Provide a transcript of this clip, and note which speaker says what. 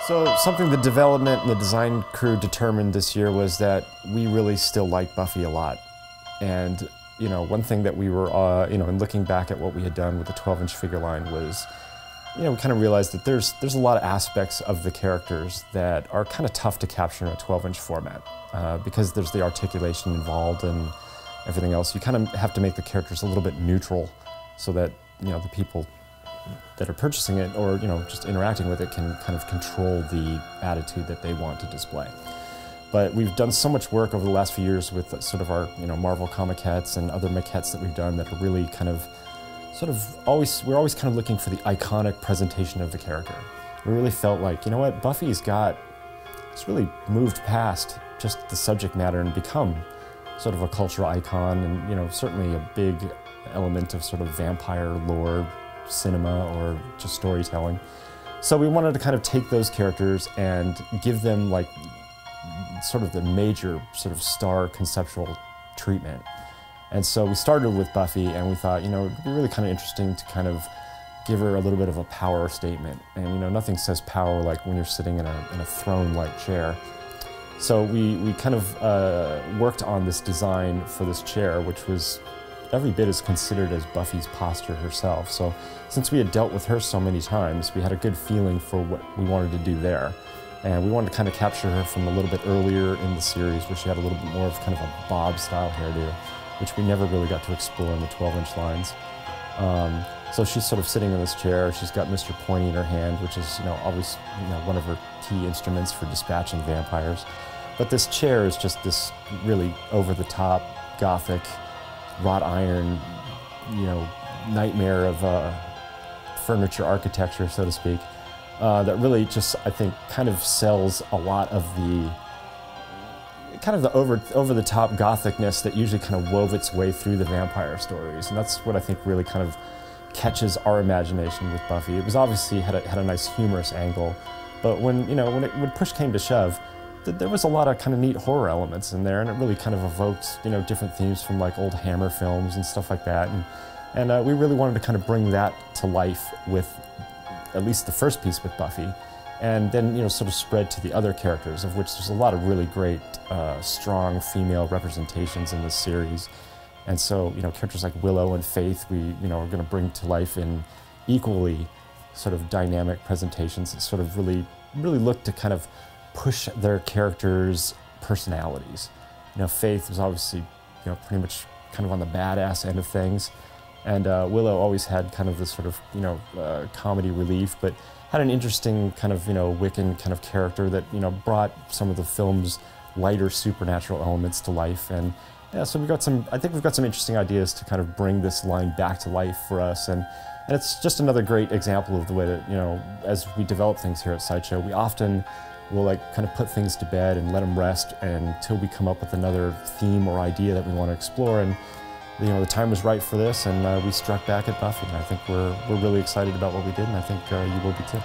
Speaker 1: So something the development and the design crew determined this year was that we really still like Buffy a lot. And one thing that we were, in looking back at what we had done with the 12-inch figure line was, we kind of realized that there's a lot of aspects of the characters that are kind of tough to capture in a 12-inch format. Because there's the articulation involved and everything else, you kind of have to make the characters a little bit neutral so that, the people that are purchasing it or, just interacting with it can kind of control the attitude that they want to display. But we've done so much work over the last few years with sort of our, Marvel Maquettes and other Maquettes that we've done that are really kind of, we're always kind of looking for the iconic presentation of the character. We really felt like, Buffy's really moved past just the subject matter and become sort of a cultural icon and, certainly a big element of sort of vampire lore, cinema, or just storytelling. So we wanted to kind of take those characters and give them like sort of the major sort of star conceptual treatment. And so we started with Buffy and we thought, it'd be really kind of interesting to kind of give her a little bit of a power statement. And nothing says power like when you're sitting in a throne-like chair. So we kind of worked on this design for this chair, which was every bit as considered as Buffy's posture herself. So since we had dealt with her so many times, we had a good feeling for what we wanted to do there. And we wanted to kind of capture her from a little bit earlier in the series where she had a little bit more of kind of a Bob-style hairdo, which we never really got to explore in the 12-inch lines. So she's sort of sitting in this chair. She's got Mr. Pointy in her hand, which is, always, one of her key instruments for dispatching vampires. But this chair is just this really over-the-top, gothic, wrought iron, nightmare of furniture architecture, so to speak, that really just, I think, kind of sells a lot of the over-the-top gothicness that usually kind of wove its way through the vampire stories. And that's what I think really kind of catches our imagination with Buffy. It was obviously had a nice humorous angle, but when push came to shove, there was a lot of kind of neat horror elements in there, and it really kind of evoked, different themes from like old Hammer films and stuff like that. And we really wanted to kind of bring that to life with at least the first piece with Buffy, and then, sort of spread to the other characters, of which there's a lot of really great, strong female representations in this series. And so, characters like Willow and Faith, we, are going to bring to life in equally sort of dynamic presentations that sort of really look to kind of push their characters' personalities. Faith was obviously, pretty much kind of on the badass end of things, and Willow always had kind of this sort of, comedy relief, but had an interesting kind of, Wiccan kind of character that, brought some of the film's lighter supernatural elements to life. And yeah, so I think we've got some interesting ideas to kind of bring this line back to life for us. And it's just another great example of the way that, as we develop things here at Sideshow, we often will kind of put things to bed and let them rest until we come up with another theme or idea that we want to explore. And the time was right for this, and we struck back at Buffy. And I think we're really excited about what we did, and I think you will be too.